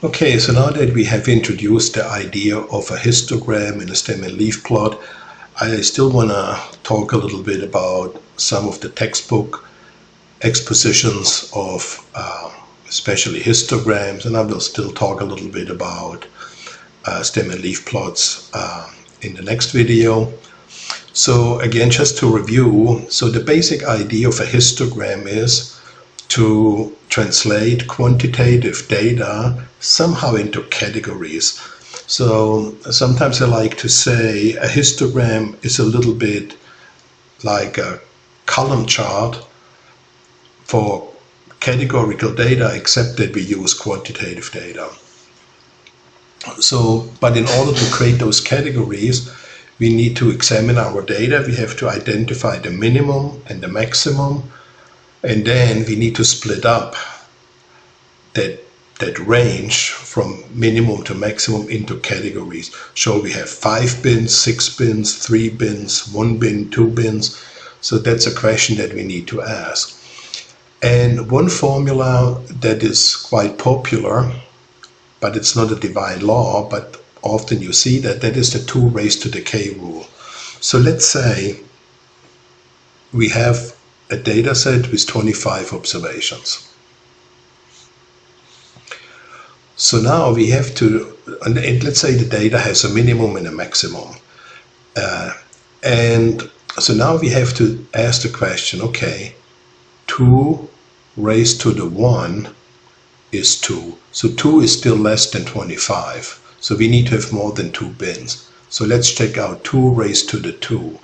Okay, so now that we have introduced the idea of a histogram and a stem and leaf plot, I still want to talk a little bit about some of the textbook expositions of especially histograms, and I will still talk a little bit about stem and leaf plots in the next video. So again, just to review, so the basic idea of a histogram is to translate quantitative data somehow into categories. So sometimes I like to say a histogram is a little bit like a column chart for categorical data, except that we use quantitative data. So, but in order to create those categories, we need to examine our data. We have to identify the minimum and the maximum, and then we need to split up that range from minimum to maximum into categories. So we have 5 bins, 6 bins, 3 bins, 1 bin, 2 bins. So that's a question that we need to ask. And one formula that is quite popular, but it's not a divine law, but often you see that is the 2 raised to the k rule. So let's say we have a data set with 25 observations. So now we have to, and let's say the data has a minimum and a maximum. And so now we have to ask the question, okay, 2 raised to the 1 is 2. So 2 is still less than 25. So we need to have more than 2 bins. So let's check out 2 raised to the 2.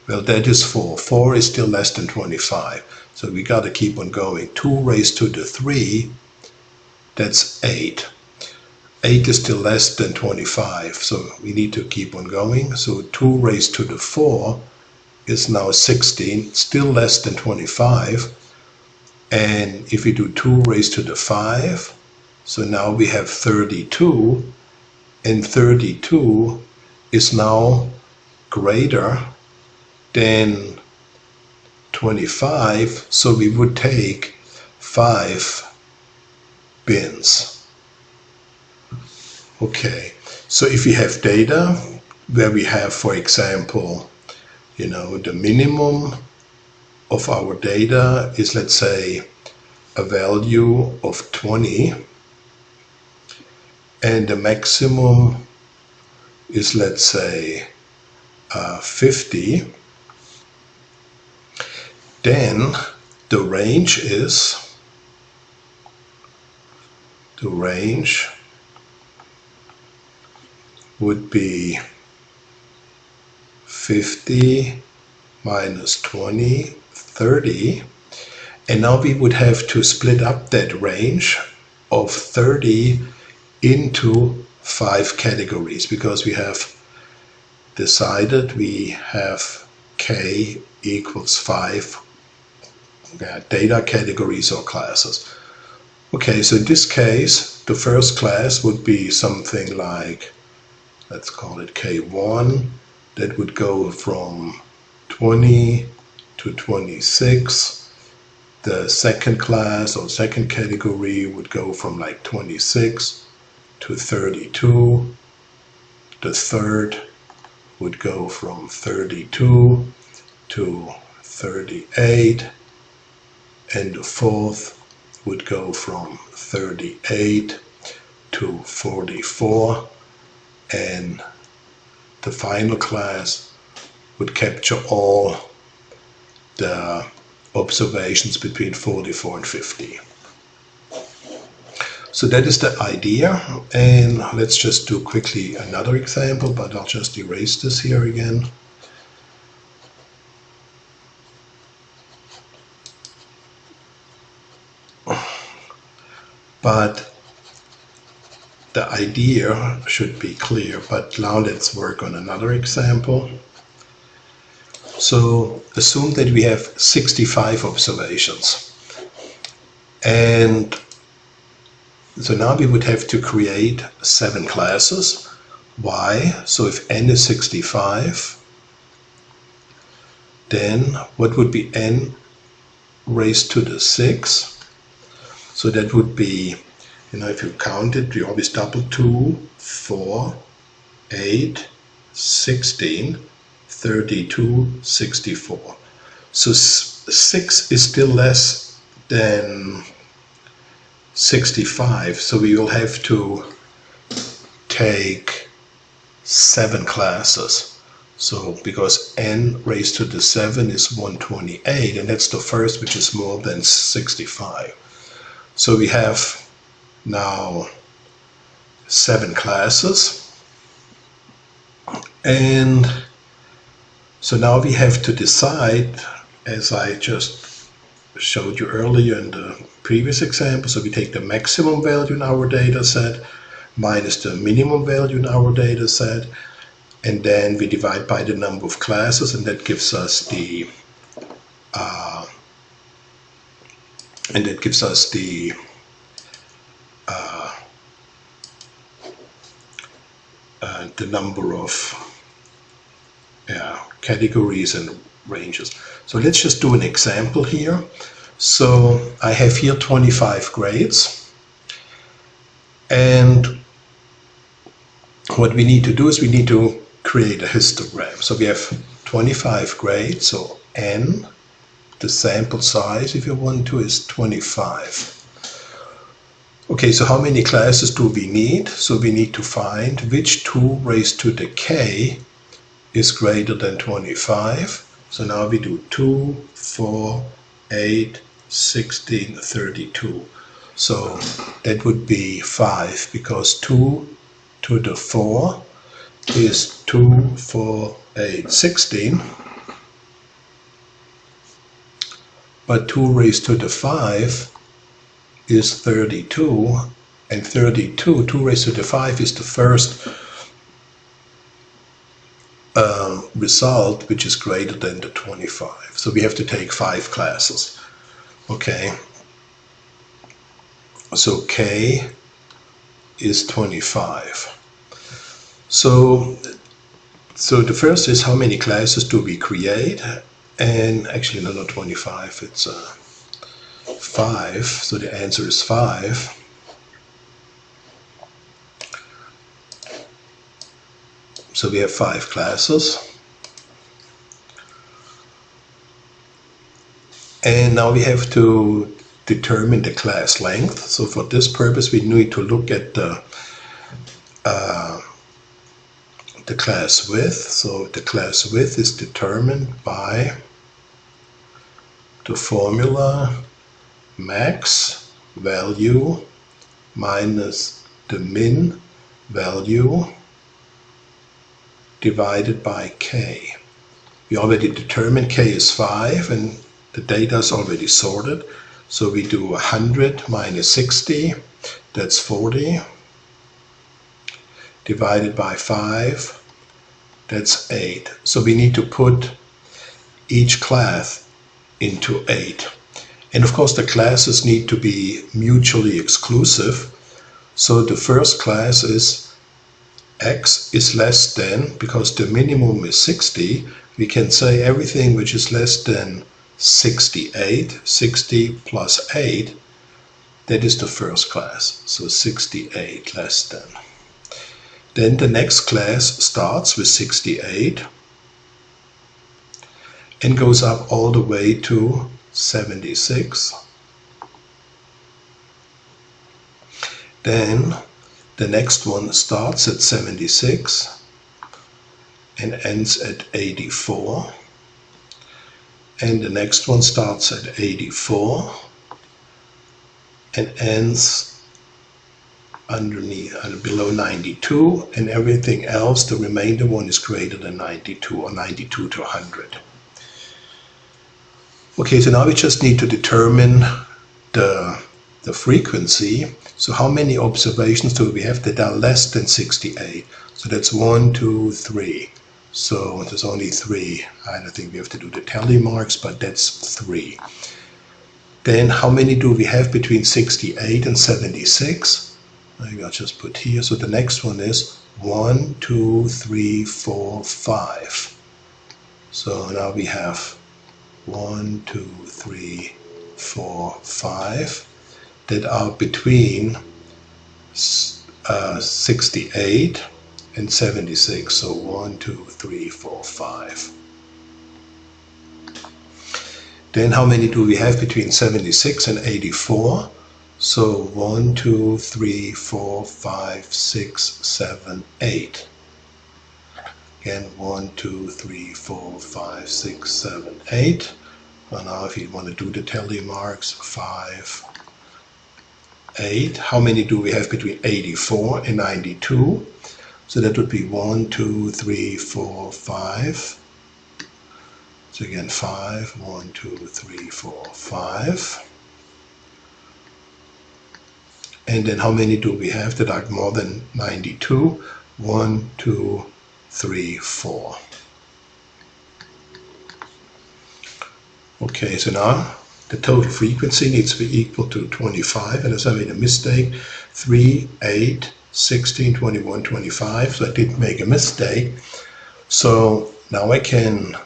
Well, that is 4. 4 is still less than 25. So we got to keep on going. 2 raised to the 3, that's 8. 8 is still less than 25. So we need to keep on going. So 2 raised to the 4 is now 16, still less than 25. And if we do 2 raised to the 5, so now we have 32, and 32 is now greater than 25, so we would take 5 bins. Okay, so if we have data where we have, for example, the minimum of our data is, let's say, a value of 20, and the maximum is, let's say, 50, then the range would be 50 minus 20, 30, and now we would have to split up that range of 30 into 5 categories, because we have decided we have k equals 5 data categories or classes. Okay, so in this case, the first class would be something like, let's call it k1, that would go from 20 to 26. The second class or second category would go from like 26 to 32. The third would go from 32 to 38. And the fourth would go from 38 to 44. And the final class would capture all the observations between 44 and 50. So that is the idea, and let's just do quickly another example, but I'll just erase this here again. But the idea should be clear, but now let's work on another example. So assume that we have 65 observations, and so now we would have to create 7 classes. Why? So if n is 65, then what would be n raised to the 6? So that would be You know, if you count it, you always double 2, 4, 8, 16, 32, 64. So 6 is still less than 65, so we will have to take 7 classes. So because n raised to the 7 is 128, and that's the first which is more than 65. So we have now 7 classes, and so now we have to decide, as I just showed you earlier in the previous example. So we take the maximum value in our data set minus the minimum value in our data set, and then we divide by the number of classes, and that gives us the number of categories and ranges. So let's just do an example here. So I have here 25 grades, and what we need to do is we need to create a histogram. So we have 25 grades, so n, the sample size, if you want to, is 25. Okay, so how many classes do we need? So we need to find which 2 raised to the k is greater than 25. So now we do 2, 4, 8, 16, 32. So that would be 5, because 2 to the 4 is 2, 4, 8, 16. But 2 raised to the 5 is 32, and 32, 2 raised to the 5 is the first result which is greater than the 25. So we have to take 5 classes. Okay, so k is 25. So the first is, how many classes do we create? And actually, no, not 25, it's 5. So the answer is 5. So we have 5 classes. And now we have to determine the class length. So for this purpose, we need to look at the class width. So the class width is determined by the formula max value minus the min value divided by k. We already determined k is 5, and the data is already sorted. So we do 100 minus 60, that's 40, divided by 5, that's 8. So we need to put each class into 8. And of course the classes need to be mutually exclusive. So the first class is x is less than, because the minimum is 60, we can say everything which is less than 68, 60 plus 8, that is the first class. So 68 less than. Then the next class starts with 68 and goes up all the way to 76. Then the next one starts at 76 and ends at 84. And the next one starts at 84 and ends underneath, below 92, and everything else, the remainder one, is greater than 92, or 92 to 100. Okay, so now we just need to determine the frequency. So how many observations do we have that are less than 68? So that's 1, 2, 3. So there's only 3. I don't think we have to do the tally marks, but that's 3. Then how many do we have between 68 and 76? Maybe I'll just put here. So the next one is 1, 2, 3, 4, 5. So now we have 1, 2, 3, 4, 5 that are between 68 and 76. So 1, 2, 3, 4, 5. Then how many do we have between 76 and 84? So 1, 2, 3, 4, 5, 6, 7, 8. Again, 1, 2, 3, 4, 5, 6, 7, 8. Well, now if you want to do the tally marks, 5, 8. How many do we have between 84 and 92? So that would be 1, 2, 3, 4, 5. So again, 5, 1, 2, 3, 4, 5. And then how many do we have that are more than 92? 1, 2, 3, 4. Okay, so now the total frequency needs to be equal to 25, and as I made a mistake, 3, 8, 16, 21, 25, so I didn't make a mistake. So now I can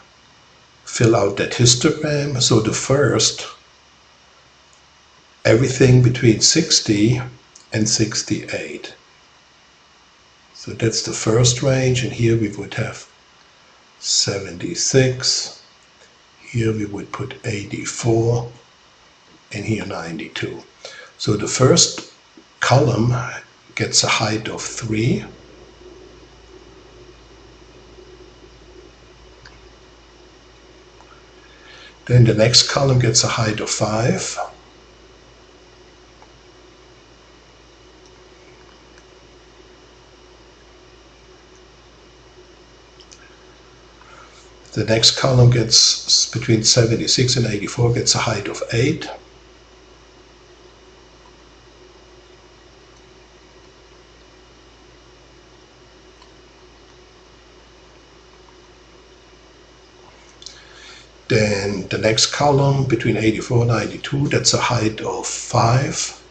fill out that histogram. So the first, everything between 60 and 68. So that's the first range, and here we would have 76. Here we would put 84, and here 92. So the first column gets a height of 3. Then the next column gets a height of 5. The next column gets between 76 and 84 gets a height of 8. Then the next column between 84 and 92, that's a height of 5.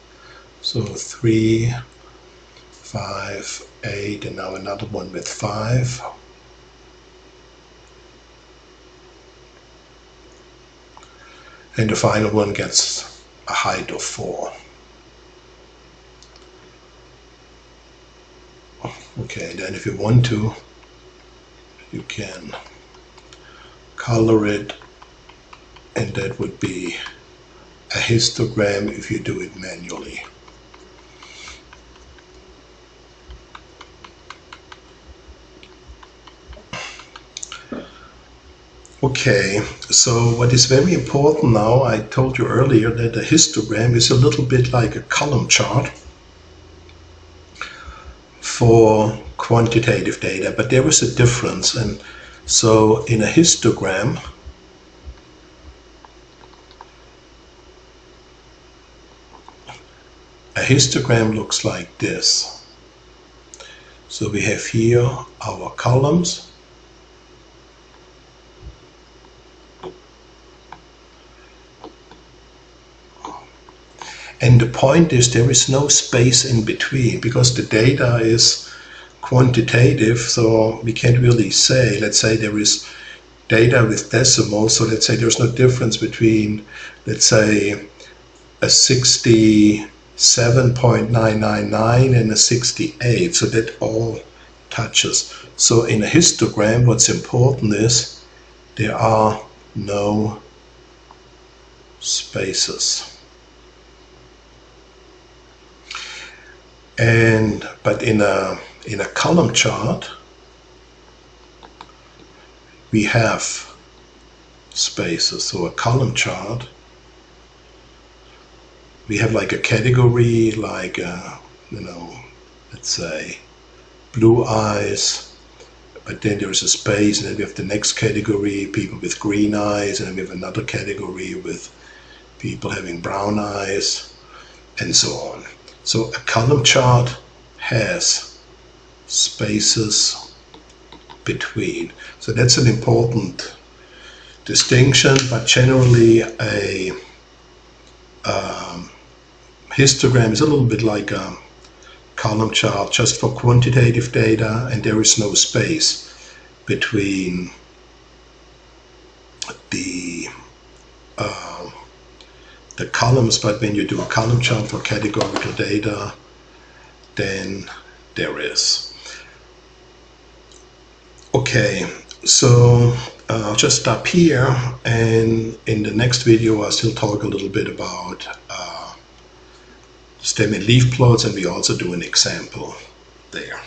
So 3, 5, 8, and now another one with 5. And the final one gets a height of 4. Okay, then if you want to, you can color it, and that would be a histogram if you do it manually. Okay, so what is very important now, I told you earlier that a histogram is a little bit like a column chart for quantitative data, but there is a difference. And so in a histogram, looks like this. So we have here our columns. And the point is there is no space in between because the data is quantitative, so we can't really say, let's say there is data with decimals, so let's say there's no difference between, let's say, a 67.999 and a 68, so that all touches. So in a histogram, what's important is there are no spaces. But in a column chart, we have spaces. So a column chart, we have like a category, like let's say blue eyes, but then there's a space, and then we have the next category, people with green eyes, and then we have another category with people having brown eyes, and so on. So a column chart has spaces between. So that's an important distinction, but generally a histogram is a little bit like a column chart just for quantitative data, and there is no space between the columns. But when you do a column chart for categorical data, than there is. Okay, so I'll just stop here, and in the next video I'll still talk a little bit about stem and leaf plots, and we also do an example there.